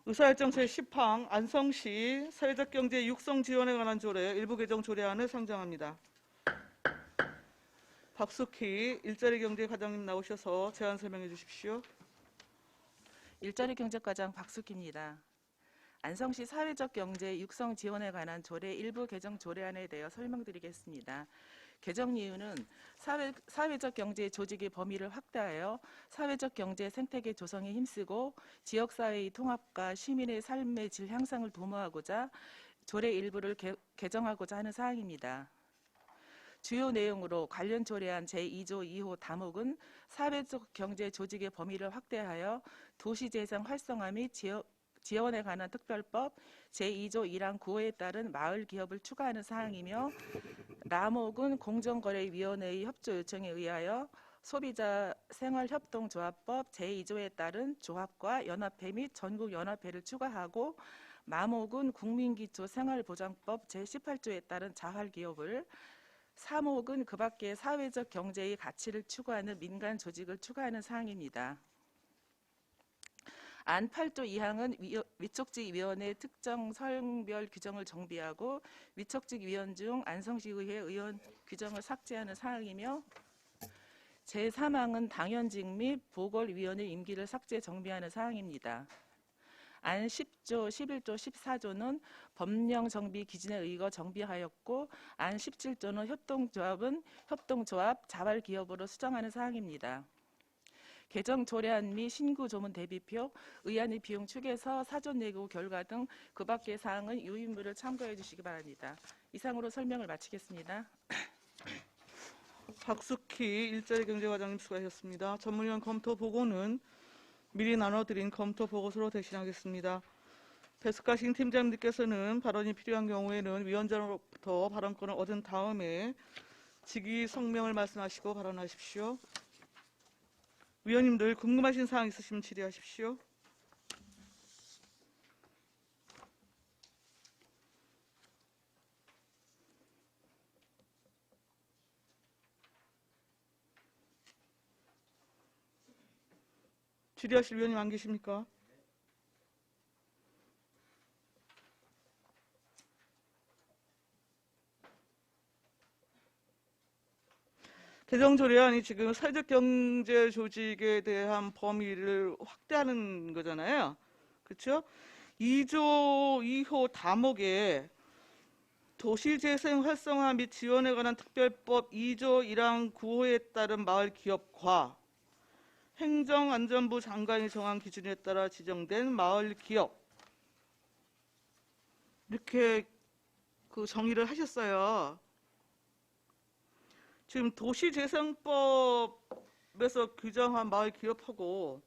의사일정 제10항 안성시 사회적 경제 육성 지원에 관한 조례 일부 개정 조례안을 상정합니다. 박숙희 일자리 경제 과장님 나오셔서 제안 설명해 주십시오. 일자리 경제과장 박숙희입니다. 안성시 사회적 경제 육성 지원에 관한 조례 일부 개정 조례안에 대해 설명드리겠습니다. 개정 이유는 사회적 경제 조직의 범위를 확대하여 사회적 경제 생태계 조성에 힘쓰고 지역사회의 통합과 시민의 삶의 질 향상을 도모하고자 조례 일부를 개정하고자 하는 사항입니다. 주요 내용으로 관련 조례안 제2조 2호 다목은 사회적 경제 조직의 범위를 확대하여 도시재생 활성화 및 지원에 관한 특별법 제2조 1항 9호에 따른 마을 기업을 추가하는 사항이며 라목은 공정거래위원회의 협조 요청에 의하여 소비자 생활협동조합법 제2조에 따른 조합과 연합회 및 전국연합회를 추가하고 마목은 국민기초생활보장법 제18조에 따른 자활기업을, 사목은 그 밖에 사회적 경제의 가치를 추구하는 민간 조직을 추가하는 사항입니다. 안 8조 2항은 위촉직위원회 특정 성별 규정을 정비하고 위촉직위원 중 안성시의회 의원 규정을 삭제하는 사항이며 제3항은 당연직 및 보궐위원회 임기를 삭제 정비하는 사항입니다. 안 10조, 11조, 14조는 법령 정비 기준에 의거 정비하였고 안 17조는 협동조합은 협동조합, 자활기업으로 수정하는 사항입니다. 개정 조례안 및 신구 조문 대비표, 의안의 비용 축에서 사전 내고 결과 등 그 밖의 사항은 유인물을 참고해 주시기 바랍니다. 이상으로 설명을 마치겠습니다. 박숙희 일자리 경제과장님 수고하셨습니다. 전문위원 검토 보고는 미리 나눠드린 검토 보고서로 대신하겠습니다. 배스카싱 팀장님께서는 발언이 필요한 경우에는 위원장으로부터 발언권을 얻은 다음에 직위 성명을 말씀하시고 발언하십시오. 위원님들 궁금하신 사항 있으시면 질의하십시오. 질의하실 위원님 안 계십니까? 개정 조례안이 지금 사회적 경제 조직에 대한 범위를 확대하는 거잖아요. 그렇죠? 2조 2호 다목에 도시재생 활성화 및 지원에 관한 특별법 2조 1항 9호에 따른 마을 기업과 행정안전부 장관이 정한 기준에 따라 지정된 마을 기업 이렇게 그 정의를 하셨어요. 지금 도시재생법에서 규정한 마을 기업하고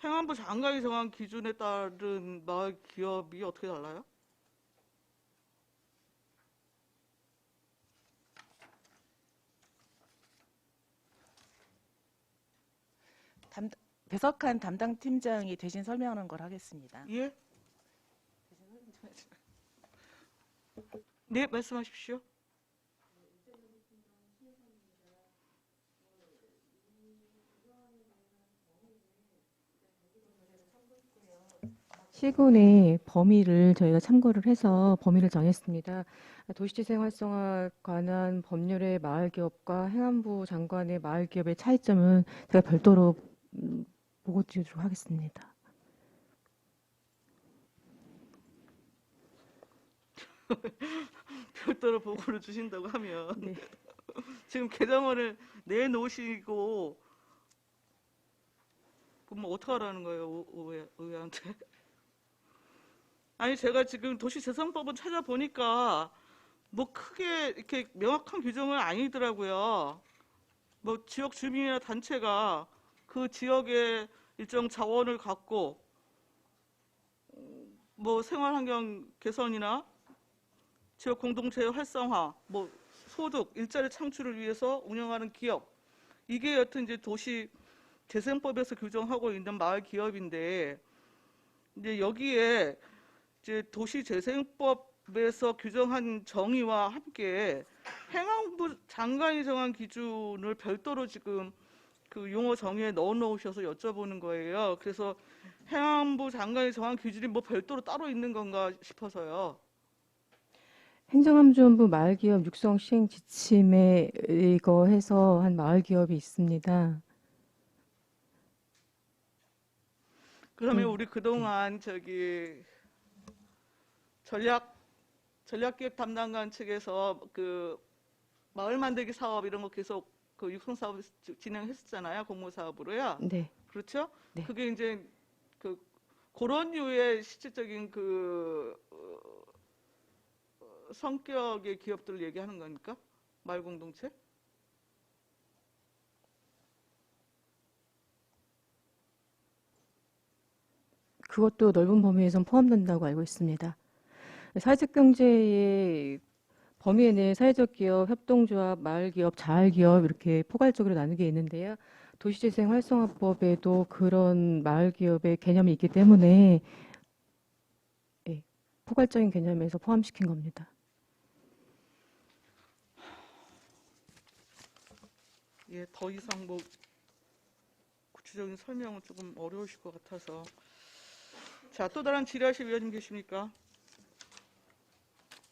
행안부 장관이 정한 기준에 따른 마을 기업이 어떻게 달라요? 배석한 담당 팀장이 대신 설명하는 걸 하겠습니다. 예? 네, 말씀하십시오. 시군의 범위를 저희가 참고를 해서 범위를 정했습니다. 도시재생 활성화 관한 법률의 마을기업과 행안부 장관의 마을기업의 차이점은 제가 별도로 보고 드리도록 하겠습니다. 별도로 보고를 주신다고 하면 네. 지금 개정안을 내놓으시고 그럼 어떡하라는 거예요, 의회한테? 아니 제가 지금 도시재생법은 찾아보니까 뭐 크게 이렇게 명확한 규정은 아니더라고요. 뭐 지역 주민이나 단체가 그 지역의 일정 자원을 갖고 뭐 생활환경 개선이나 지역 공동체의 활성화, 뭐 소득, 일자리 창출을 위해서 운영하는 기업, 이게 여튼 이제 도시 재생법에서 규정하고 있는 마을 기업인데, 이제 여기에 이제 도시 재생법에서 규정한 정의와 함께 행안부 장관이 정한 기준을 별도로 지금 그 용어 정의에 넣어 놓으셔서 여쭤보는 거예요. 그래서 행안부 장관이 정한 기준이 뭐 별도로 따로 있는 건가 싶어서요. 행정안전부 마을기업 육성 시행 지침에 의거해서 한 마을기업이 있습니다. 그러면 네. 우리 그동안 전략기획 담당관 측에서 그 마을 만들기 사업 이런 거 계속 그 육성 사업 진행했었잖아요. 공모 사업으로요. 네. 그렇죠? 네. 그게 이제 그 그런 류의 실질적인 성격의 기업들을 얘기하는 거니까 마을 공동체? 그것도 넓은 범위에선 포함된다고 알고 있습니다. 사회적 경제의 범위 내 사회적 기업, 협동조합, 마을기업, 자활기업 이렇게 포괄적으로 나누게 있는데요. 도시재생 활성화법에도 그런 마을기업의 개념이 있기 때문에 예, 포괄적인 개념에서 포함시킨 겁니다. 예, 더 이상 뭐 구체적인 설명은 조금 어려우실 것 같아서. 자, 또 다른 질의하실 위원님 계십니까?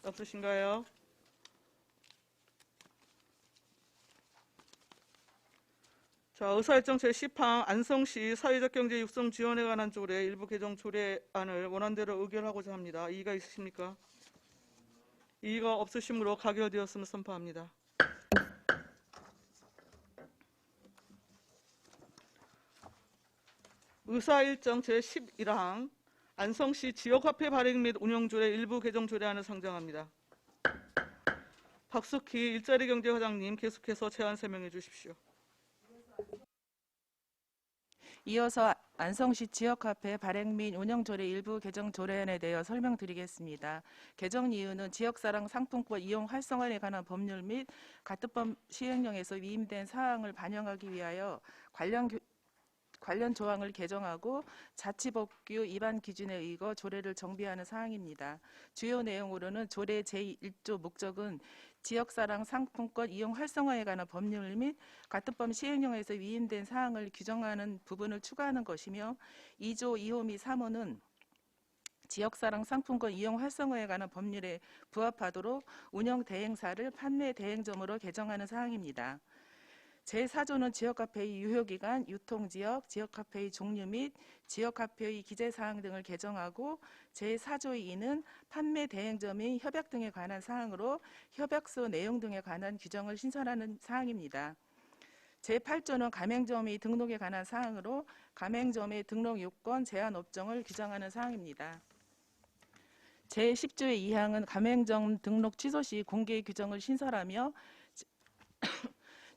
없으신가요? 자, 의사일정 제10항 안성시 사회적 경제 육성 지원에 관한 조례 일부 개정 조례안을 원안대로 의결하고자 합니다. 이의가 있으십니까? 이의가 없으시므로 가결되었음을 선포합니다. 의사일정 제11항 안성시 지역화폐 발행 및 운영조례 일부 개정 조례안을 상정합니다. 박숙희 일자리경제과장님 계속해서 제안 설명해 주십시오. 이어서 안성시 지역화폐 발행 및 운영조례 일부 개정 조례안에 대해 설명드리겠습니다. 개정 이유는 지역사랑 상품권 이용 활성화에 관한 법률 및 가특법 시행령에서 위임된 사항을 반영하기 위하여 관련 조항을 개정하고 자치법규 위반 기준에 의거 조례를 정비하는 사항입니다. 주요 내용으로는 조례 제1조 목적은 지역사랑 상품권 이용 활성화에 관한 법률 및 가특법 시행령에서 위임된 사항을 규정하는 부분을 추가하는 것이며 2조 2호 및 3호는 지역사랑 상품권 이용 활성화에 관한 법률에 부합하도록 운영 대행사를 판매 대행점으로 개정하는 사항입니다. 제4조는 지역화폐의 유효기간, 유통지역, 지역화폐의 종류 및 지역화폐의 기재사항 등을 개정하고 제4조의 2는 판매 대행점의 협약 등에 관한 사항으로 협약서 내용 등에 관한 규정을 신설하는 사항입니다. 제8조는 가맹점의 등록에 관한 사항으로 가맹점의 등록 요건, 제한 업종을 규정하는 사항입니다. 제10조의 2항은 가맹점 등록 취소 시 공개 규정을 신설하며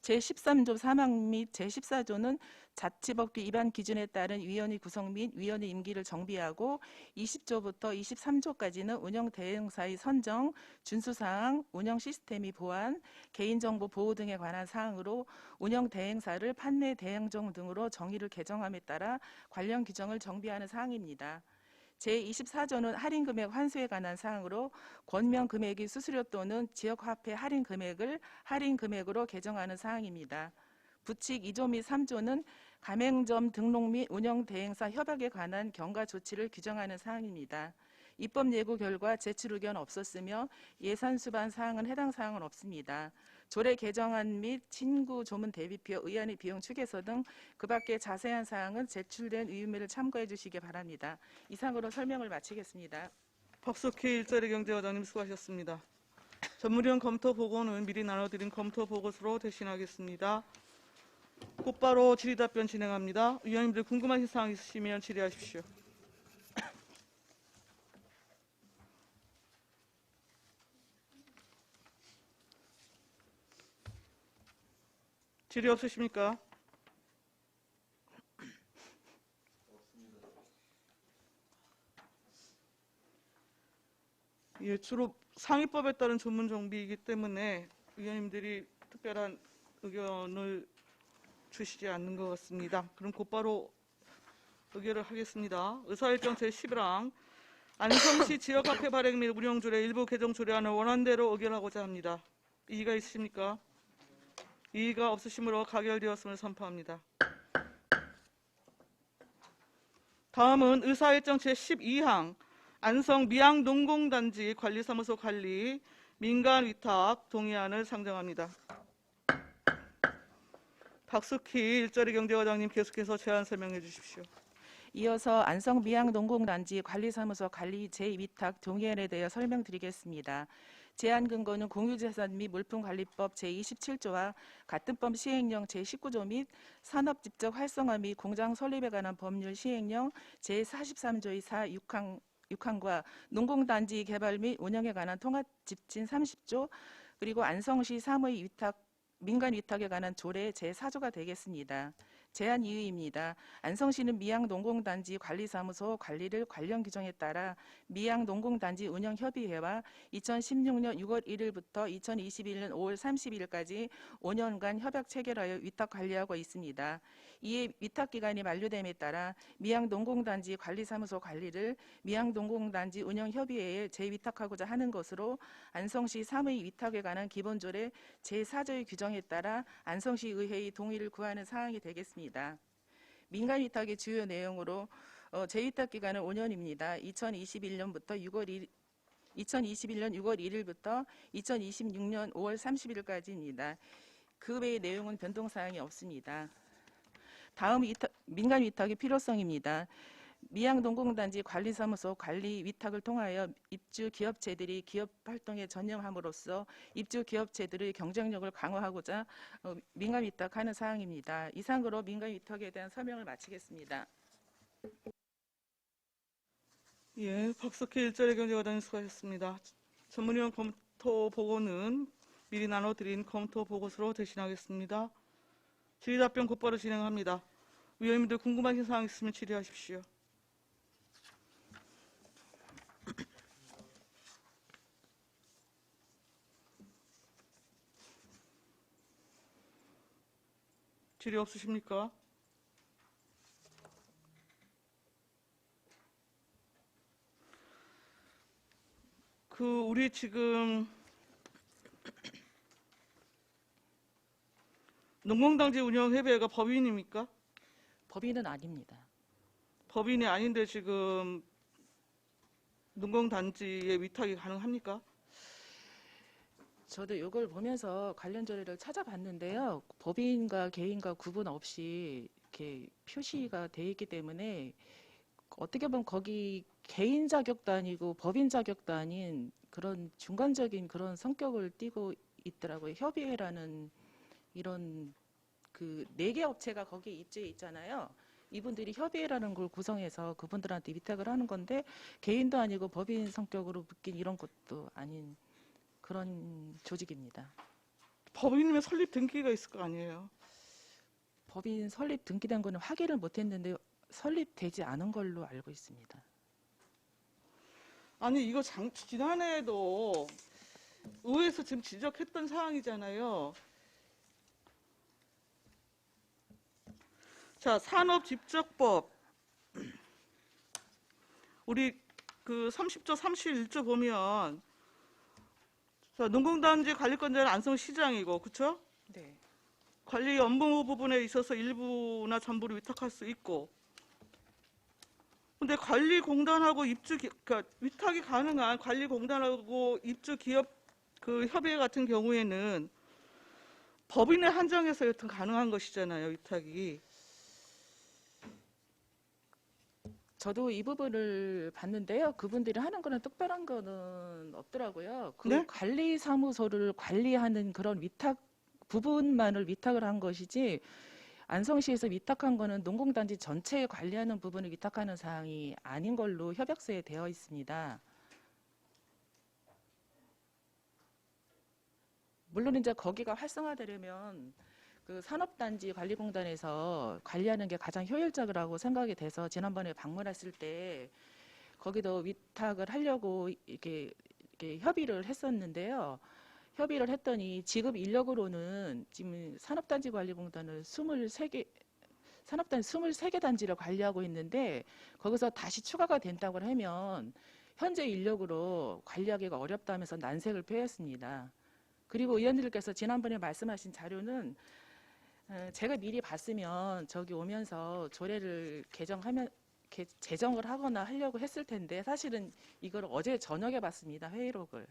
제13조 3항 및 제14조는 자치법규 위반 기준에 따른 위원회 구성 및 위원회 임기를 정비하고 20조부터 23조까지는 운영 대행사의 선정, 준수사항, 운영 시스템의 보안, 개인정보 보호 등에 관한 사항으로 운영 대행사를 판매 대행점 등으로 정의를 개정함에 따라 관련 규정을 정비하는 사항입니다. 제24조는 할인금액 환수에 관한 사항으로 권면금액의 수수료 또는 지역화폐 할인금액을 할인금액으로 개정하는 사항입니다. 부칙 2조 및 3조는 가맹점 등록 및 운영대행사 협약에 관한 경과 조치를 규정하는 사항입니다. 입법 예고 결과 제출 의견 없었으며 예산 수반 사항은 해당 사항은 없습니다. 조례 개정안 및 친구 조문 대비표, 의안의 비용 추계서 등 그 밖의 자세한 사항은 제출된 의무를 참고해 주시기 바랍니다. 이상으로 설명을 마치겠습니다. 박숙희 일자리경제과장님 수고하셨습니다. 전문위원 검토 보고는 미리 나눠드린 검토 보고서로 대신하겠습니다. 곧바로 질의답변 진행합니다. 위원님들 궁금하신 사항 있으시면 질의하십시오. 질의 없으십니까? 예, 주로 상위법에 따른 조문 정비이기 때문에 위원님들이 특별한 의견을 주시지 않는 것 같습니다. 그럼 곧바로 의결을 하겠습니다. 의사일정 제11항 안성시 지역화폐 발행 및 운영조례 일부 개정 조례안을 원안대로 의결하고자 합니다. 이의가 있으십니까? 이의가 없으시므로 가결되었음을 선포합니다. 다음은 의사일정 제12항 안성 미양농공단지 관리사무소 관리 민간 위탁 동의안을 상정합니다. 박숙희 일자리 경제과장님 계속해서 제안 설명해 주십시오. 이어서 안성 미양농공단지 관리사무소 관리 제2위탁 동의안에 대해 설명드리겠습니다. 제안 근거는 공유재산 및 물품관리법 제27조와 같은 법 시행령 제19조 및 산업집적 활성화 및 공장 설립에 관한 법률 시행령 제43조의 4, 6항과 농공단지 개발 및 운영에 관한 통합집진 30조 그리고 안성시 사무의 위탁 민간 위탁에 관한 조례 제4조가 되겠습니다. 제안 이유입니다. 안성시는 미양농공단지 관리사무소 관리를 관련 규정에 따라 미양농공단지 운영협의회와 2016년 6월 1일부터 2021년 5월 30일까지 5년간 협약 체결하여 위탁 관리하고 있습니다. 이에 위탁기간이 만료됨에 따라 미양농공단지 관리사무소 관리를 미양농공단지 운영협의회에 재위탁하고자 하는 것으로 안성시 사무의 위탁에 관한 기본조례 제4조의 규정에 따라 안성시 의회의 동의를 구하는 사항이 되겠습니다. 민간 위탁의 주요 내용으로 재위탁 기간은 5년입니다. 2021년 6월 1일부터 2026년 5월 30일까지입니다. 그 외의 내용은 변동사항이 없습니다. 다음 민간 위탁의 필요성입니다. 미양농공단지 관리사무소 관리 위탁을 통하여 입주 기업체들이 기업 활동에 전념함으로써 입주 기업체들의 경쟁력을 강화하고자 민간 위탁하는 사항입니다. 이상으로 민간 위탁에 대한 설명을 마치겠습니다. 예, 박석희 일자리 경제과장님 수고하셨습니다. 전문위원 검토 보고는 미리 나눠드린 검토 보고서로 대신하겠습니다. 질의답변 곧바로 진행합니다. 위원님들 궁금하신 사항 있으면 질의하십시오. 질의 없으십니까? 우리 지금 농공단지 운영협의회가 법인입니까? 법인은 아닙니다. 법인이 아닌데 지금 농공단지에 위탁이 가능합니까? 저도 이걸 보면서 관련 조례를 찾아봤는데요. 법인과 개인과 구분 없이 이렇게 표시가 돼 있기 때문에 어떻게 보면 거기 개인 자격도 아니고 법인 자격도 아닌 그런 중간적인 그런 성격을 띠고 있더라고요. 협의회라는 이런 그 4개 업체가 거기에 입주해 있잖아요. 이분들이 협의회라는 걸 구성해서 그분들한테 위탁을 하는 건데 개인도 아니고 법인 성격으로 묶인 이런 것도 아닌 그런 조직입니다. 법인이면 설립 등기가 있을 거 아니에요? 법인 설립 등기된 거는 확인을 못했는데 설립되지 않은 걸로 알고 있습니다. 아니 이거 지난해에도 의회에서 지금 지적했던 사항이잖아요. 자, 산업집적법 우리 그 30조 31조 보면 자, 농공단지 관리권자는 안성시장이고 그렇죠? 네. 관리 업무 부분에 있어서 일부나 전부를 위탁할 수 있고 근데 관리공단하고 그러니까 위탁이 가능한 관리공단하고 입주 기업 그 협의회 같은 경우에는 법인에 한정해서 여튼 가능한 것이잖아요, 위탁이. 저도 이 부분을 봤는데요. 그분들이 하는 거는 특별한 거는 없더라고요. 그 네? 관리사무소를 관리하는 그런 위탁 부분만을 위탁을 한 것이지 안성시에서 위탁한 거는 농공단지 전체에 관리하는 부분을 위탁하는 사항이 아닌 걸로 협약서에 되어 있습니다. 물론 이제 거기가 활성화되려면 그 산업단지 관리공단에서 관리하는 게 가장 효율적이라고 생각이 돼서 지난번에 방문했을 때 거기도 위탁을 하려고 이렇게 협의를 했었는데요. 협의를 했더니 지급 인력으로는 지금 산업단지 관리공단을 23개 단지를 관리하고 있는데 거기서 다시 추가가 된다고 하면 현재 인력으로 관리하기가 어렵다면서 난색을 표했습니다. 그리고 의원님들께서 지난번에 말씀하신 자료는 제가 미리 봤으면 저기 오면서 조례를 개정하면 이렇게 제정을 하거나 하려고 했을 텐데 사실은 이걸 어제 저녁에 봤습니다. 회의록을.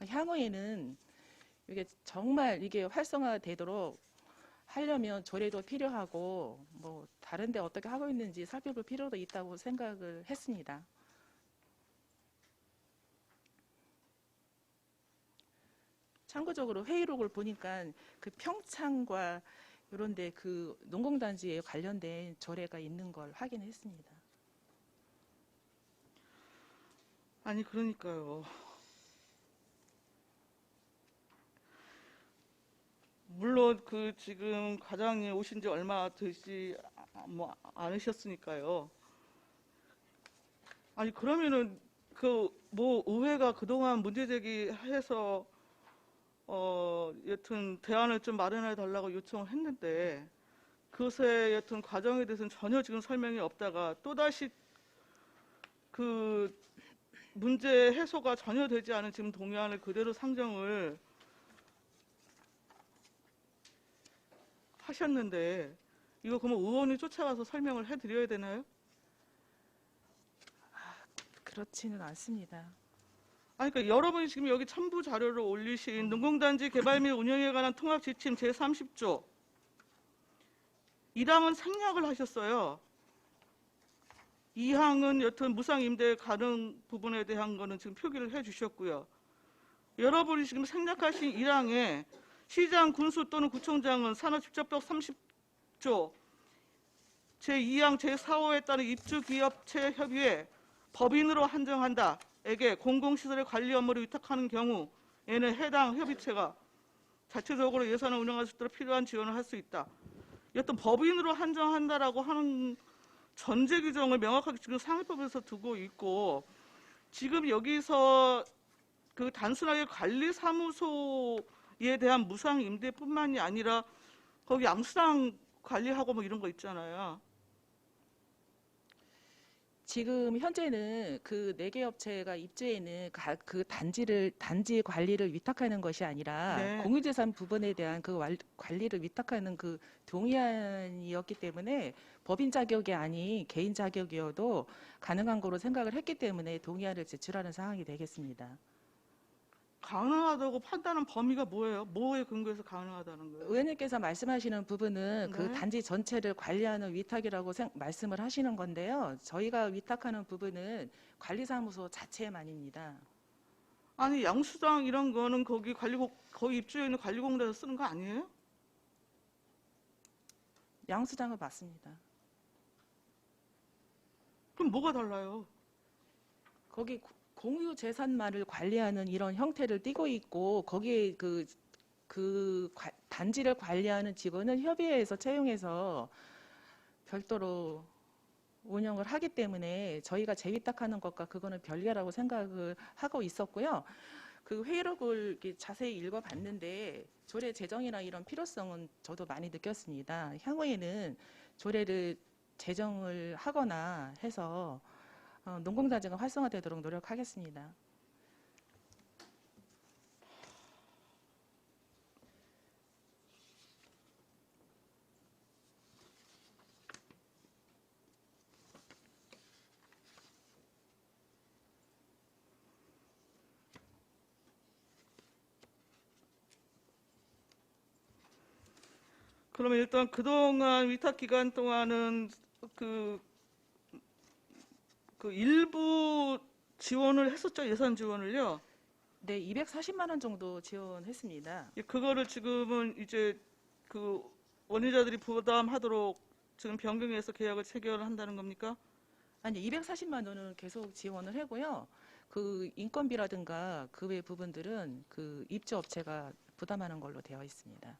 향후에는 이게 정말 이게 활성화되도록 하려면 조례도 필요하고 뭐 다른 데 어떻게 하고 있는지 살펴볼 필요도 있다고 생각을 했습니다. 참고적으로 회의록을 보니까 그 평창과 이런 데 그 농공단지에 관련된 조례가 있는 걸 확인했습니다. 아니 그러니까요. 물론 그 지금 과장님 오신 지 얼마 되지 뭐 않으셨으니까요. 아니 그러면은 그 뭐 의회가 그동안 문제 제기해서 여튼 대안을 좀 마련해 달라고 요청을 했는데 그것의 여튼 과정에 대해서는 전혀 지금 설명이 없다가 또다시 그 문제 해소가 전혀 되지 않은 지금 동의안을 그대로 상정을 하셨는데 이거 그러면 의원이 쫓아가서 설명을 해드려야 되나요? 그렇지는 않습니다. 아니, 그러니까 여러분이 지금 여기 첨부 자료를 올리신 농공단지 개발 및 운영에 관한 통합 지침 제30조 1항은 생략을 하셨어요. 2항은 여튼 무상 임대 가능 부분에 대한 거는 지금 표기를 해 주셨고요. 여러분이 지금 생략하신 1항에 시장, 군수 또는 구청장은 산업집적법 30조 제2항 제4호에 따른 입주기업체 협의회 법인으로 한정한다. 에게 공공시설의 관리 업무를 위탁하는 경우에는 해당 협의체가 자체적으로 예산을 운영할 수 있도록 필요한 지원을 할 수 있다. 여튼 법인으로 한정한다라고 하는 전제 규정을 명확하게 지금 상위법에서 두고 있고 지금 여기서 그 단순하게 관리사무소에 대한 무상 임대뿐만이 아니라 거기 암수당 관리하고 뭐 이런 거 있잖아요. 지금 현재는 그 4개 업체가 입주에는 그 단지 관리를 위탁하는 것이 아니라 네. 공유재산 부분에 대한 그 관리를 위탁하는 그 동의안이었기 때문에 법인 자격이 아닌 개인 자격이어도 가능한 거로 생각을 했기 때문에 동의안을 제출하는 상황이 되겠습니다. 가능하다고 판단한 범위가 뭐예요? 뭐에 근거해서 가능하다는 거예요? 의원님께서 말씀하시는 부분은 그 네. 단지 전체를 관리하는 위탁이라고 말씀을 하시는 건데요. 저희가 위탁하는 부분은 관리사무소 자체만입니다. 아니 양수당 이런 거는 거기 거기 입주해 있는 관리공단에서 쓰는 거 아니에요? 양수장을 받습니다. 그럼 뭐가 달라요? 거기 공유 재산만을 관리하는 이런 형태를 띠고 있고 거기에 단지를 관리하는 직원은 협의회에서 채용해서 별도로 운영을 하기 때문에 저희가 재위탁하는 것과 그거는 별개라고 생각을 하고 있었고요. 그 회의록을 이렇게 자세히 읽어봤는데 조례 제정이나 이런 필요성은 저도 많이 느꼈습니다. 향후에는 조례를 제정을 하거나 해서 농공단지가 활성화되도록 노력하겠습니다. 그러면 일단 그동안 위탁 기간 동안은 그 일부 지원을 했었죠. 예산 지원을요. 네, 240만 원 정도 지원했습니다. 그거를 지금은 이제 그 원유자들이 부담하도록 지금 변경해서 계약을 체결한다는 겁니까? 아니, 240만 원은 계속 지원을 하고요. 그 인건비라든가 그 외 부분들은 그 입주업체가 부담하는 걸로 되어 있습니다.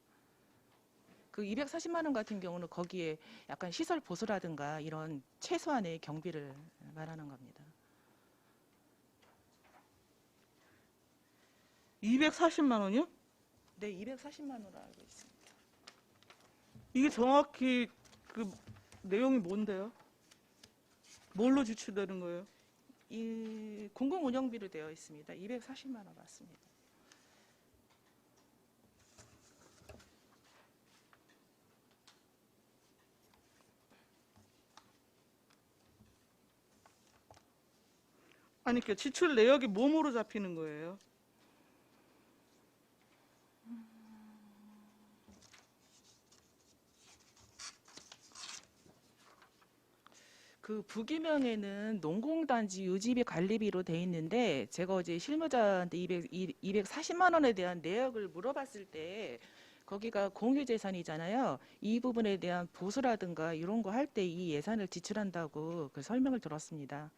그 240만 원 같은 경우는 거기에 약간 시설 보수라든가 이런 최소한의 경비를 말하는 겁니다. 240만 원이요? 네, 240만 원으로 알고 있습니다. 이게 정확히 그 내용이 뭔데요? 뭘로 지출되는 거예요? 이 공공 운영비로 되어 있습니다. 240만 원 맞습니다. 아니 그 지출 내역이 몸으로 잡히는 거예요. 그 부기명에는 농공단지 유지비 관리비로 돼 있는데 제가 어제 실무자한테 240만 원에 대한 내역을 물어봤을 때 거기가 공유재산이잖아요. 이 부분에 대한 보수라든가 이런 거 할 때 이 예산을 지출한다고 그 설명을 들었습니다.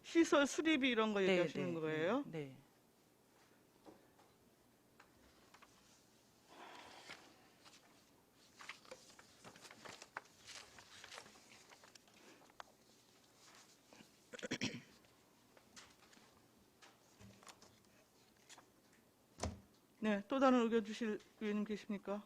시설 수리비 이런 거 네, 얘기하시는 네, 거예요? 네. 네, 또 다른 의견 주실 의원님 계십니까?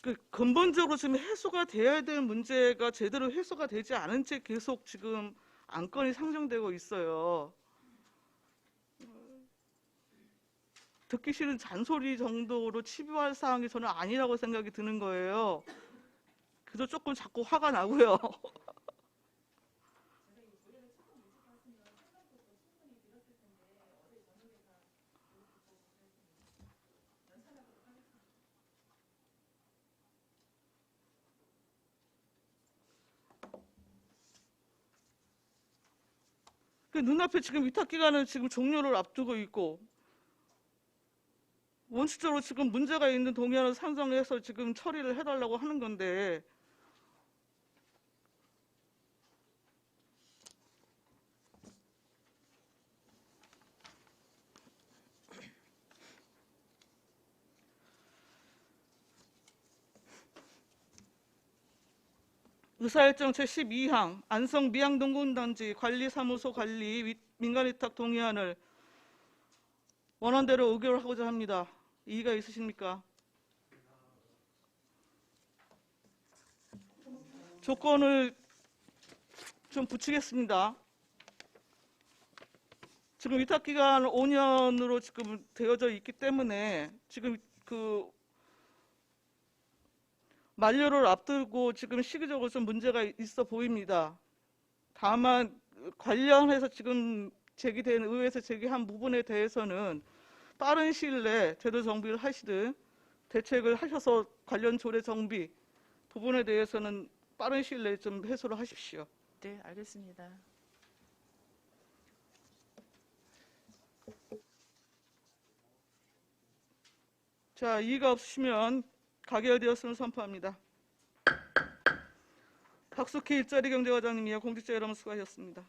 그 근본적으로 지금 해소가 돼야 될 문제가 제대로 해소가 되지 않은 채 계속 지금 안건이 상정되고 있어요. 듣기 싫은 잔소리 정도로 치부할 사항이 저는 아니라고 생각이 드는 거예요. 그래서 조금 자꾸 화가 나고요. 그 눈앞에 지금 위탁 기간은 지금 종료를 앞두고 있고 원칙적으로 지금 문제가 있는 동의안을 상정해서 지금 처리를 해달라고 하는 건데 의사일정 제12항 안성 미양동군단지 관리사무소 관리 민간위탁 동의안을 원안대로 의결하고자 합니다. 이의가 있으십니까? 조건을 좀 붙이겠습니다. 지금 위탁기간 5년으로 지금 되어져 있기 때문에 지금 그 만료를 앞두고 지금 시기적으로 좀 문제가 있어 보입니다. 다만 관련해서 지금 제기된 의회에서 제기한 부분에 대해서는 빠른 시일 내에 제도 정비를 하시든 대책을 하셔서 관련 조례 정비 부분에 대해서는 빠른 시일 내에 좀 해소를 하십시오. 네, 알겠습니다. 자, 이의가 없으시면 가결되었음을 선포합니다. 박숙희 일자리 경제과장님이요. 공직자 여러분 수고하셨습니다.